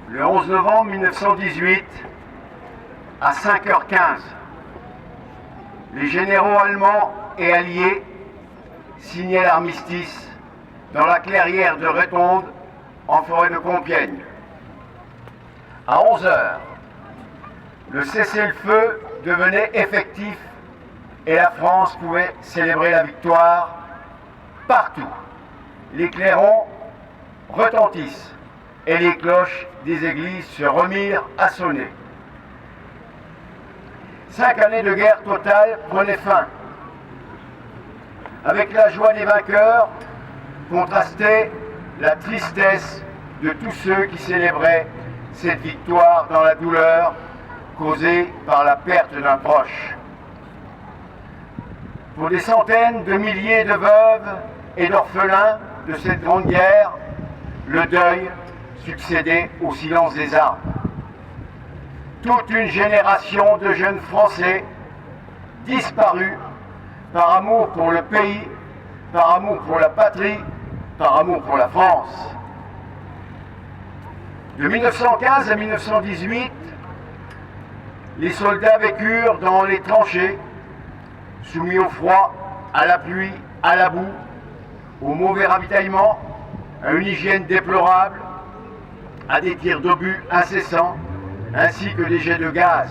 Le 11 novembre 1918, à 5h15, les généraux allemands et alliés signaient l'armistice dans la clairière de Retonde, en forêt de Compiègne. À 11h, le cessez-le-feu devenait effectif et la France pouvait célébrer la victoire partout. Les clairons retentissent et les cloches des églises se remirent à sonner. 5 années de guerre totale prenaient fin. Avec la joie des vainqueurs contrastait la tristesse de tous ceux qui célébraient cette victoire dans la douleur causée par la perte d'un proche. Pour des centaines de milliers de veuves et d'orphelins de cette grande guerre, le deuil succédait au silence des armes. Toute une génération de jeunes Français disparus par amour pour le pays, par amour pour la patrie, par amour pour la France. De 1915 à 1918, les soldats vécurent dans les tranchées, soumis au froid, à la pluie, à la boue, au mauvais ravitaillement, à une hygiène déplorable, à des tirs d'obus incessants, ainsi que des jets de gaz.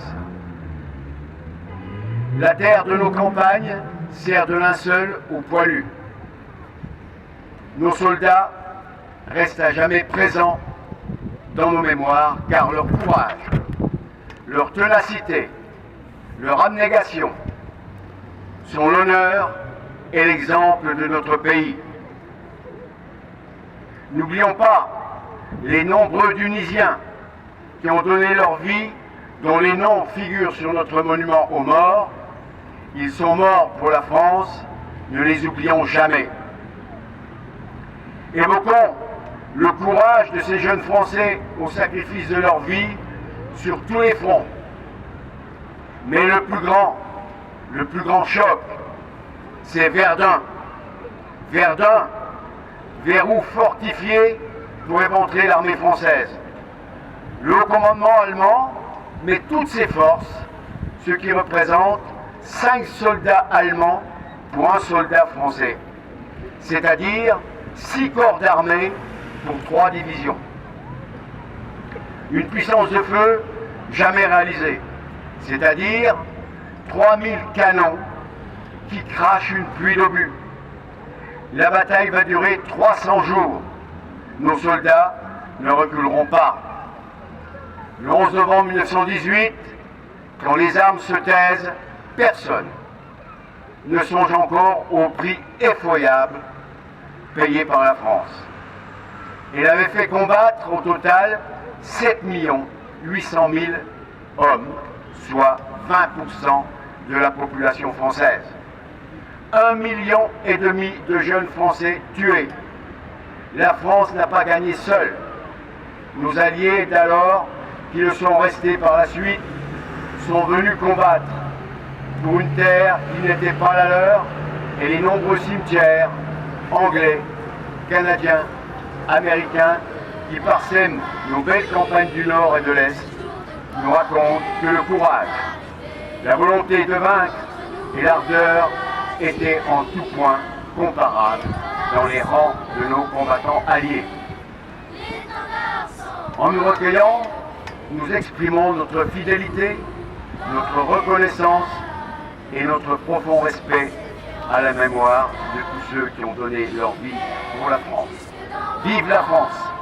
La terre de nos campagnes sert de linceul aux poilus. Nos soldats restent à jamais présents dans nos mémoires, car leur courage, leur ténacité, leur abnégation sont l'honneur et l'exemple de notre pays. N'oublions pas les nombreux Tunisiens qui ont donné leur vie, dont les noms figurent sur notre monument aux morts. Ils sont morts pour la France, ne les oublions jamais. Évoquons le courage de ces jeunes Français au sacrifice de leur vie sur tous les fronts. Mais le plus grand choc, c'est Verdun. Verdun, verrou fortifié pour éventrer l'armée française. Le haut commandement allemand met toutes ses forces, ce qui représente 5 soldats allemands pour un soldat français, c'est-à-dire 6 corps d'armée pour 3 divisions. Une puissance de feu jamais réalisée, c'est-à-dire 3000 canons qui crachent une pluie d'obus. La bataille va durer 300 jours. Nos soldats ne reculeront pas. Le 11 novembre 1918, quand les armes se taisent, personne ne songe encore au prix effroyable payé par la France. Elle avait fait combattre au total 7 800 000 hommes, soit 20% de la population française. 1,5 million de jeunes Français tués. La France n'a pas gagné seule. Nos alliés d'alors, qui le sont restés par la suite, sont venus combattre pour une terre qui n'était pas la leur, et les nombreux cimetières anglais, canadiens, américains qui parsèment nos belles campagnes du Nord et de l'Est nous racontent que le courage, la volonté de vaincre et l'ardeur étaient en tout point comparables dans les rangs de nos combattants alliés. En nous recueillant, nous exprimons notre fidélité, notre reconnaissance et notre profond respect à la mémoire de tous ceux qui ont donné leur vie pour la France. Vive la France!